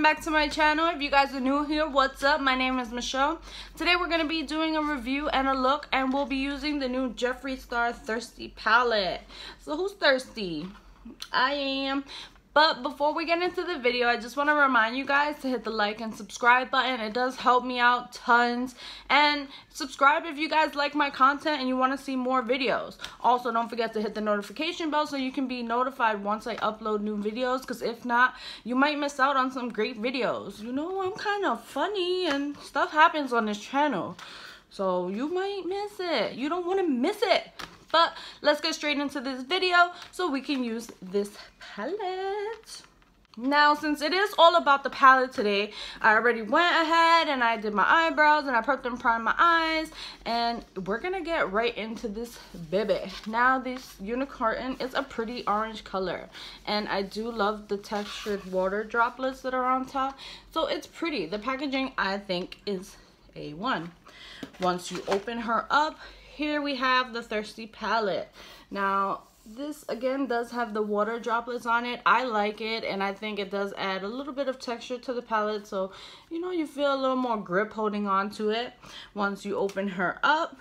welcome back to my channel. If you guys are new here, what's up? My name is Michelle. Today we're going to be doing a review and a look, and we'll be using the new Jeffree Star Thirsty palette. So who's thirsty? I am. But before we get into the video, I just want to remind you guys to hit the like and subscribe button. It does help me out tons. And subscribe if you guys like my content and you want to see more videos. Also, don't forget to hit the notification bell so you can be notified once I upload new videos. Because if not, you might miss out on some great videos. You know, I'm kind of funny and stuff happens on this channel. So you might miss it. You don't want to miss it. But let's get straight into this video so we can use this palette. Now, since it is all about the palette today, I already went ahead and I did my eyebrows and I prepped and primed my eyes. And we're going to get right into this baby. Now, this unicorn is a pretty orange color. And I do love the textured water droplets that are on top. So it's pretty. The packaging, I think, is A1. Once you open her up, here we have the Thirsty palette. Now, this again does have the water droplets on it. I like it, and I think it does add a little bit of texture to the palette, so you know, you feel a little more grip holding on to it. Once you open her up,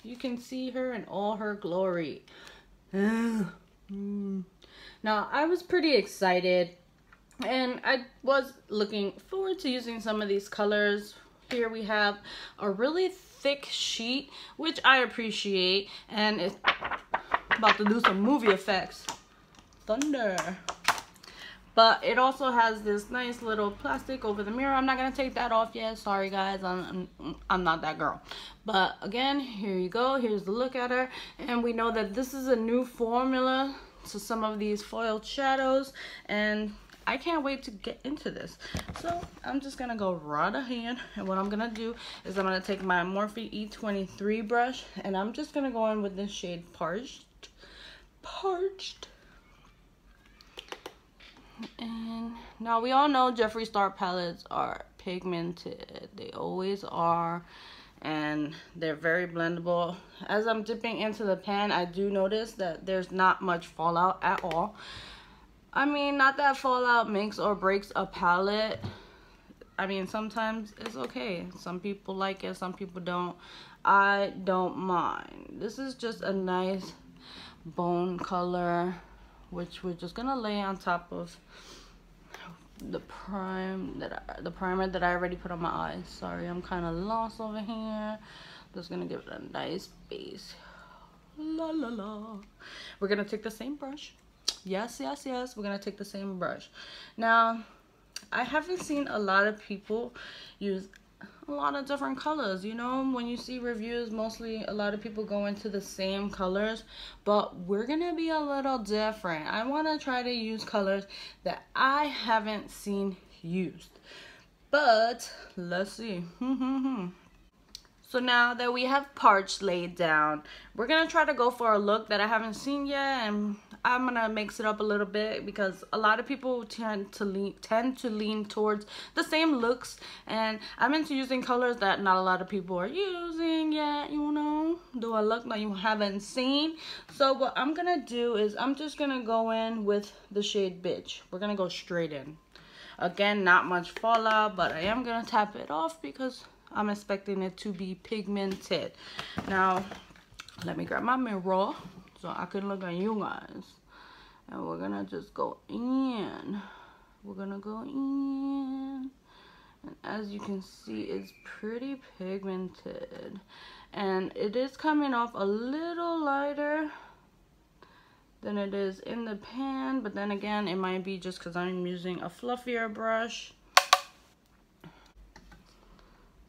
you can see her in all her glory. Now, I was pretty excited, and I was looking forward to using some of these colors. Here we have a really thick sheet, which I appreciate, and it's about to do some movie effects. Thunder. But it also has this nice little plastic over the mirror. I'm not gonna take that off yet. Sorry guys, I'm not that girl. But again, here you go. Here's the look at her, and we know that this is a new formula to some of these foiled shadows, and I can't wait to get into this. So I'm just gonna go right ahead, and what I'm gonna do is I'm gonna take my Morphe E23 brush, and I'm just gonna go in with this shade Parched. And now we all know Jeffree Star palettes are pigmented. They always are, and they're very blendable. As I'm dipping into the pan, I do notice that there's not much fallout at all. I mean, not that fallout makes or breaks a palette. I mean, sometimes it's okay. Some people like it, some people don't. I don't mind. This is just a nice bone color, which we're just gonna lay on top of the primer that I already put on my eyes. Sorry, I'm kind of lost over here. Just gonna give it a nice base. La la la. We're gonna take the same brush. Yes, we're gonna take the same brush. Now, I haven't seen a lot of people use a lot of different colors. You know, when you see reviews, mostly a lot of people go into the same colors, but we're gonna be a little different. I want to try to use colors that I haven't seen used, but let's see. So now that we have Parched laid down, we're going to try to go for a look that I haven't seen yet, and I'm going to mix it up a little bit because a lot of people tend to lean towards the same looks, and I'm into using colors that not a lot of people are using yet, you know, do a look that you haven't seen. So what I'm going to do is I'm just going to go in with the shade Bitch. We're going to go straight in. Again, not much fallout, but I am going to tap it off because I'm expecting it to be pigmented. Now, let me grab my mirror so I can look at you guys. And we're gonna just go in. We're gonna go in. And as you can see, it's pretty pigmented. And it is coming off a little lighter than it is in the pan. But then again, it might be just because I'm using a fluffier brush.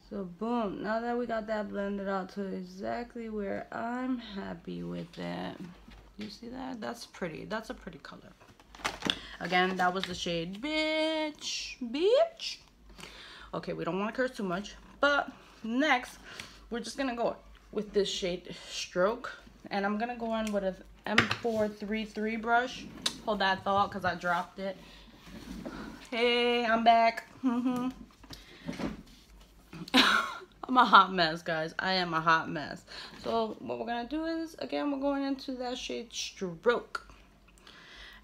So boom, now that we got that blended out to exactly where I'm happy with it. You see that? That's pretty. That's a pretty color. Again, that was the shade Bitch. Okay, we don't want to curse too much. But next, we're just going to go with this shade Stroke. And I'm going to go in with an M433 brush. Hold that thought because I dropped it. Hey, I'm back. I'm a hot mess, guys. I am a hot mess. So what we're gonna do is, again, we're going into that shade Stroke.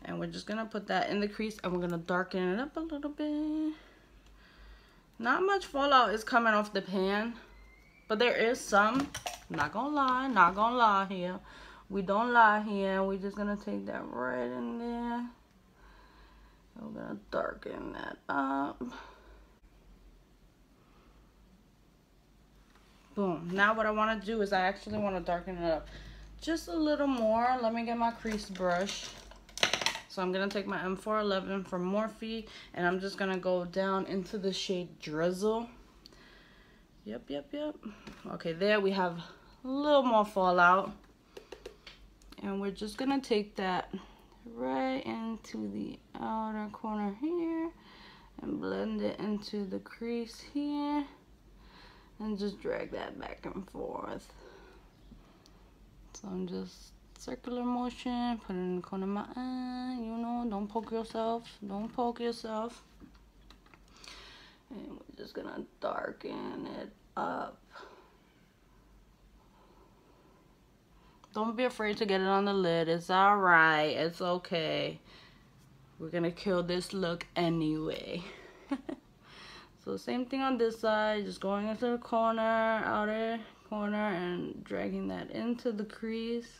And we're just gonna put that in the crease and we're gonna darken it up a little bit. Not much fallout is coming off the pan, but there is some. Not gonna lie here. We don't lie here. We're just gonna take that right in there. We're gonna darken that up. Boom. Now what I want to do is I actually want to darken it up just a little more. Let me get my crease brush. So I'm going to take my M411 from Morphe and I'm just going to go down into the shade Drizzle. Yep. Okay, there we have a little more fallout. And we're just going to take that right into the outer corner here and blend it into the crease here. And just drag that back and forth. So I'm just circular motion, put it in the corner of my eye, you know, don't poke yourself, don't poke yourself. And we're just gonna darken it up. Don't be afraid to get it on the lid, it's alright, it's okay. We're gonna kill this look anyway. So same thing on this side, just going into the corner, outer corner, and dragging that into the crease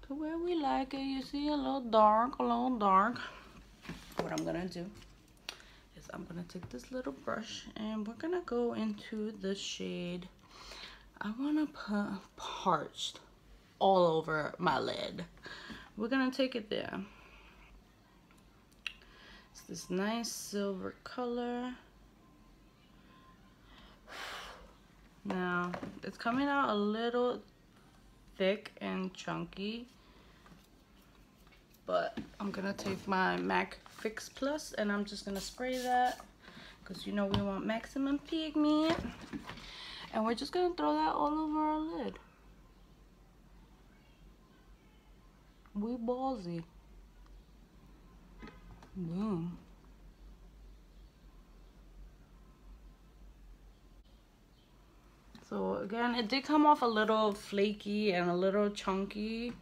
to where we like it. You see, a little dark. What I'm gonna do is I'm gonna take this little brush and we're gonna go into the shade. I wanna put Parched all over my lid. We're gonna take it there. This nice silver color. Now it's coming out a little thick and chunky, but I'm gonna take my MAC Fix Plus and I'm just gonna spray that because you know we want maximum pigment, and we're just gonna throw that all over our lid. We ballsy. Boom. So again, it did come off a little flaky and a little chunky.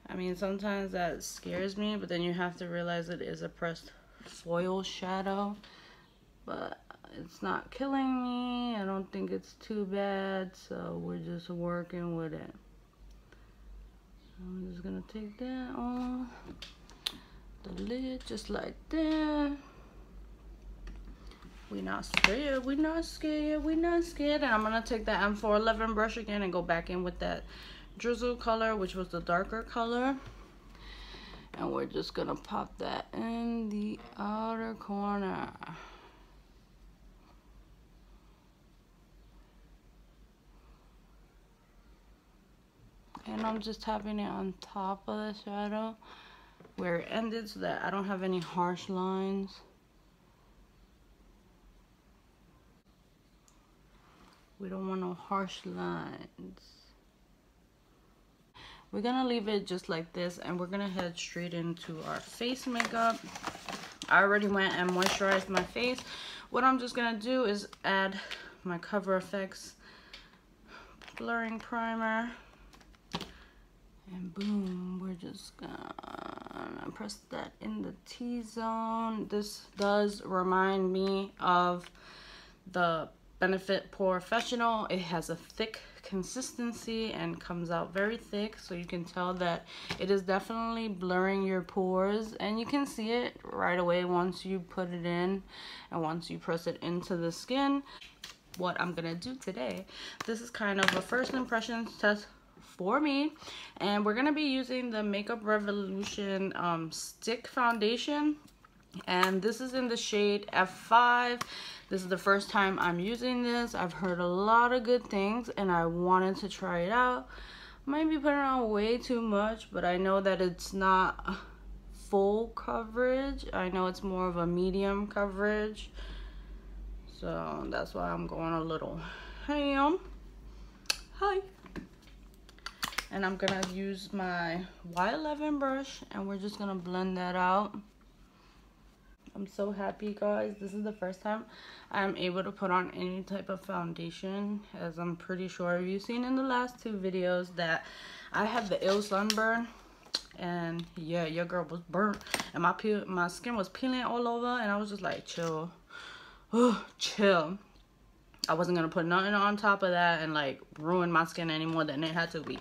I mean, sometimes that scares me, but then you have to realize it is a pressed foil shadow. But it's not killing me. I don't think it's too bad, so we're just working with it. I'm just gonna take that off the lid just like that. We not scared, we not scared, we not scared. And I'm gonna take that M411 brush again and go back in with that Drizzle color, which was the darker color. And we're just gonna pop that in the outer corner. And I'm just tapping it on top of the shadow where it ended so that I don't have any harsh lines. We don't want no harsh lines. We're gonna leave it just like this and we're gonna head straight into our face makeup. I already went and moisturized my face. What I'm just gonna do is add my Cover FX blurring primer. And boom, we're just gonna press that in the T-zone. This does remind me of the Benefit Professional. It has a thick consistency and comes out very thick, so you can tell that it is definitely blurring your pores, and you can see it right away once you put it in and once you press it into the skin. What I'm gonna do today, this is kind of a first impressions test for me, and we're gonna be using the Makeup Revolution stick foundation, and this is in the shade F5. This is the first time I'm using this. I've heard a lot of good things and I wanted to try it out. Might be putting on way too much, but I know that it's not full coverage. I know it's more of a medium coverage, so that's why I'm going a little ham. Hi. And I'm gonna use my Y11 brush and we're just gonna blend that out. I'm so happy, guys. This is the first time I'm able to put on any type of foundation, as I'm pretty sure you've seen in the last two videos that I have the ill sunburn. And yeah, your girl was burnt, and my skin was peeling all over, and I was just like, chill. Chill. I wasn't gonna put nothing on top of that and like ruin my skin any more than it had to be.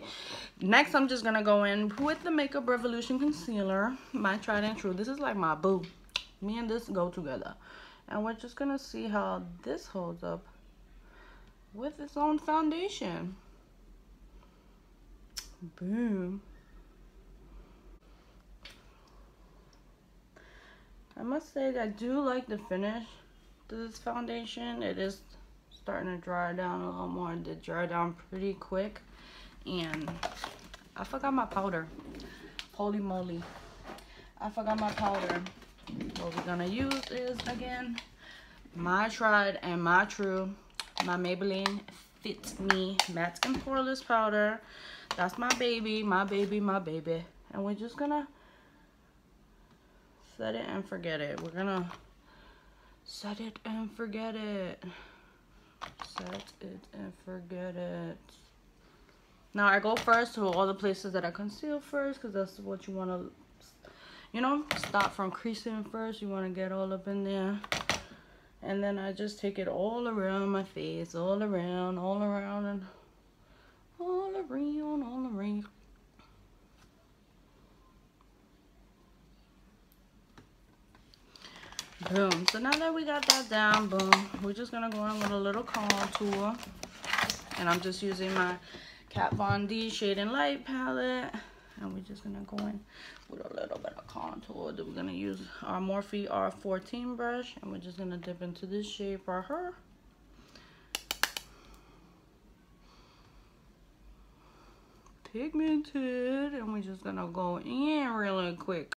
Next, I'm just gonna go in with the Makeup Revolution concealer, my tried and true. This is like my boo. Me and this go together, and we're just gonna see how this holds up with its own foundation. Boom. I must say that I do like the finish to this foundation. It is starting to dry down a little more. It did dry down pretty quick. And I forgot my powder. Holy moly. I forgot my powder. What we're gonna use is, again, my tried and my true, my Maybelline Fit Me Matte Skin Poreless powder. That's my baby, my baby, my baby. And we're just gonna set it and forget it. We're gonna set it and forget it. Set it and forget it. Now I go first to all the places that I conceal first, because that's what you want to, you know, stop from creasing first. You want to get all up in there. And then I just take it all around my face, all around, and all around, all around. Boom. So now that we got that down, boom, we're just gonna go in with a little contour, and I'm just using my Kat Von D Shade and Light palette, and we're just gonna go in with a little bit of contour. Then we're gonna use our Morphe R14 brush, and we're just gonna dip into this shade for her. Pigmented, and we're just gonna go in really quick.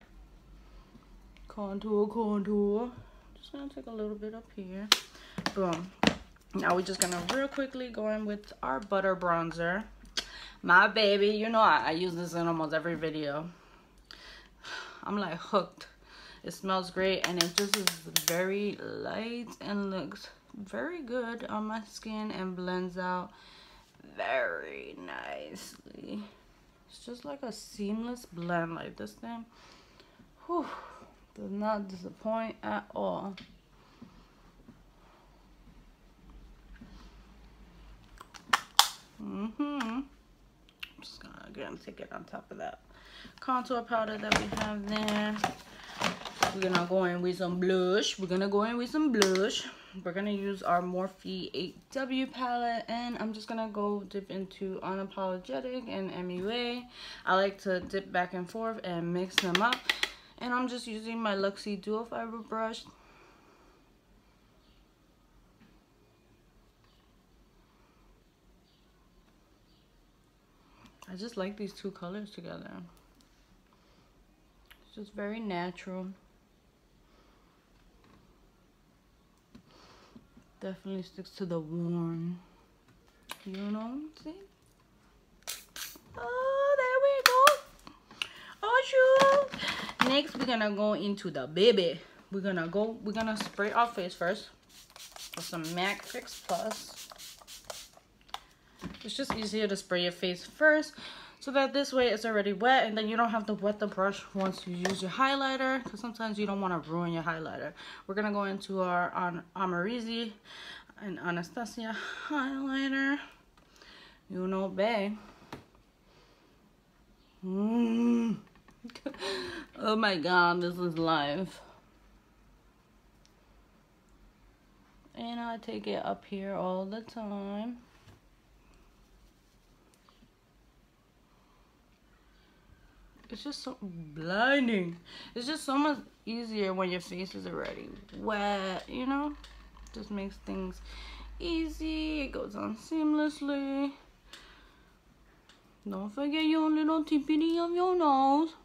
Contour. Just gonna take a little bit up here. Boom. Now we're just gonna real quickly go in with our butter bronzer. My baby, you know I use this in almost every video. I'm like hooked. It smells great, and it just is very light and looks very good on my skin and blends out very nicely. It's just like a seamless blend. Like this thing, whew, does not disappoint at all. I'm just gonna again take it on top of that contour powder that we have there. We're gonna go in with some blush. We're gonna use our Morphe 8W palette, and I'm just gonna go dip into Unapologetic and MUA. I like to dip back and forth and mix them up, and I'm just using my Luxie Dual Fiber brush. I just like these two colors together. It's just very natural. Definitely sticks to the warm. You know, see? Oh, there we go. Oh, shoot. Next, we're gonna go into the baby. We're gonna spray our face first with some MAC Fix Plus. It's just easier to spray your face first, so that this way it's already wet, and then you don't have to wet the brush once you use your highlighter, because sometimes you don't want to ruin your highlighter. We're gonna go into our Amerezy and Anastasia highlighter. You know, babe. Oh my god, this is live. And I take it up here all the time. It's just so blinding. It's just so much easier when your face is already wet, you know? Just makes things easy. It goes on seamlessly. Don't forget your little tippity of your nose.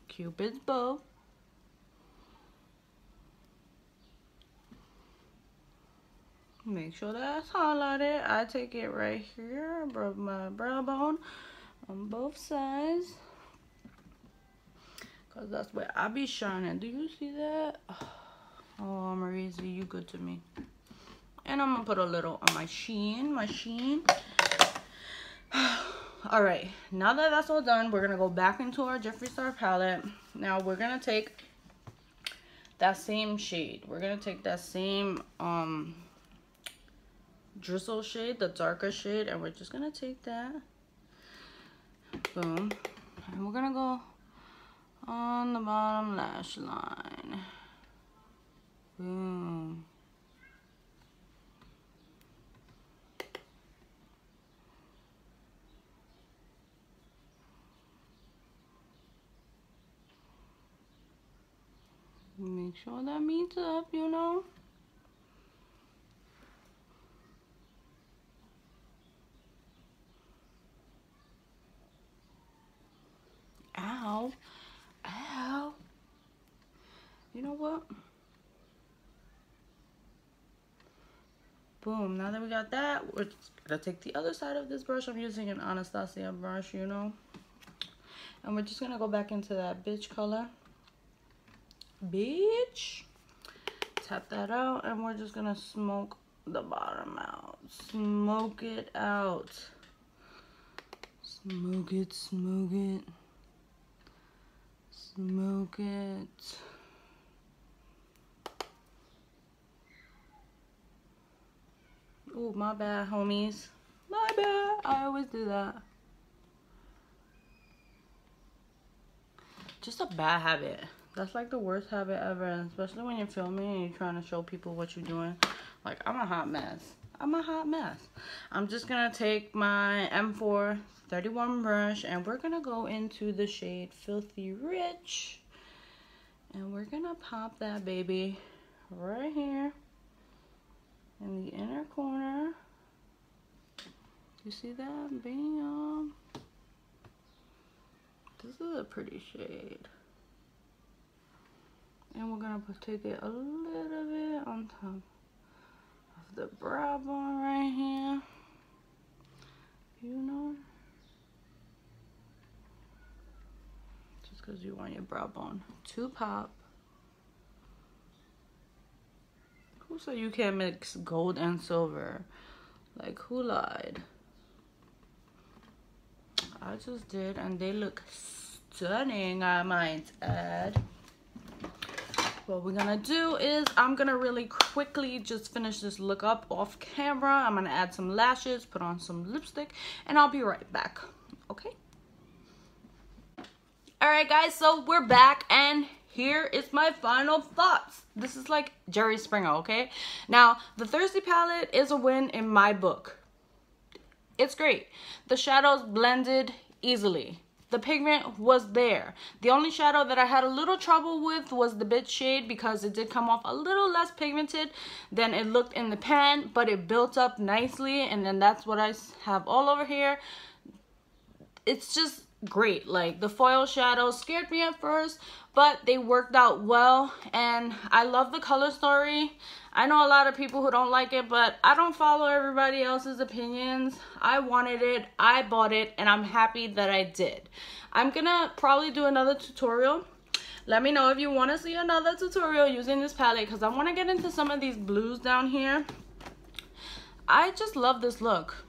Cupid's bow. Make sure that's highlighted. I take it right here above my brow bone on both sides, because that's where I be shining. Do you see that? Oh, Amerezy, you good to me. And I'm gonna put a little on my sheen. Alright, now that that's all done, we're going to go back into our Jeffree Star palette. Now we're going to take that same shade. We're going to take that same drizzle shade, the darker shade, and we're just going to take that. Boom. And we're going to go on the bottom lash line. Boom. Make sure that meets up, you know. Ow. Ow. You know what? Boom. Now that we got that, we're just gonna take the other side of this brush. I'm using an Anastasia brush, you know. And we're just gonna go back into that bitch color. Bitch. Tap that out, and we're just gonna smoke the bottom out. Smoke it out. Smoke it, smoke it. Smoke it. Oh, my bad, homies. My bad. I always do that. Just a bad habit. That's like the worst habit ever, especially when you're filming and you're trying to show people what you're doing. Like, I'm a hot mess. I'm a hot mess. I'm just gonna take my M4 31 brush, and we're gonna go into the shade Filthy Rich, and we're gonna pop that baby right here in the inner corner. You see that? Bam. This is a pretty shade. And we're gonna take it a little bit on top of the brow bone right here. You know? Just because you want your brow bone to pop. Who said you can't mix gold and silver? Like, who lied? I just did, and they look stunning, I might add. What we're gonna do is I'm gonna really quickly just finish this look up off camera. I'm gonna add some lashes, put on some lipstick, and I'll be right back. Okay? Alright guys, so we're back, and here is my final thoughts. This is like Jerry Springer, okay? Now, the Thirsty palette is a win in my book. It's great. The shadows blended easily. The pigment was there. The only shadow that I had a little trouble with was the bitch shade, because it did come off a little less pigmented than it looked in the pan, but it built up nicely, and then that's what I have all over here. It's just great. Like, the foil shadows scared me at first, but they worked out well, and I love the color story. I know a lot of people who don't like it, but I don't follow everybody else's opinions. I wanted it, I bought it, and I'm happy that I did. I'm gonna probably do another tutorial. Let me know if you want to see another tutorial using this palette, because I want to get into some of these blues down here. I just love this look.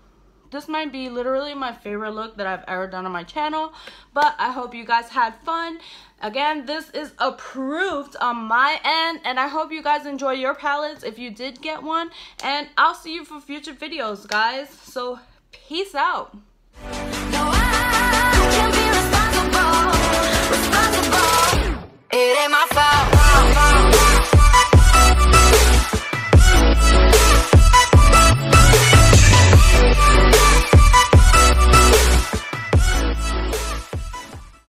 This might be literally my favorite look that I've ever done on my channel, but I hope you guys had fun. Again, this is approved on my end, and I hope you guys enjoy your palettes if you did get one, and I'll see you for future videos, guys. So peace out. No, I can't be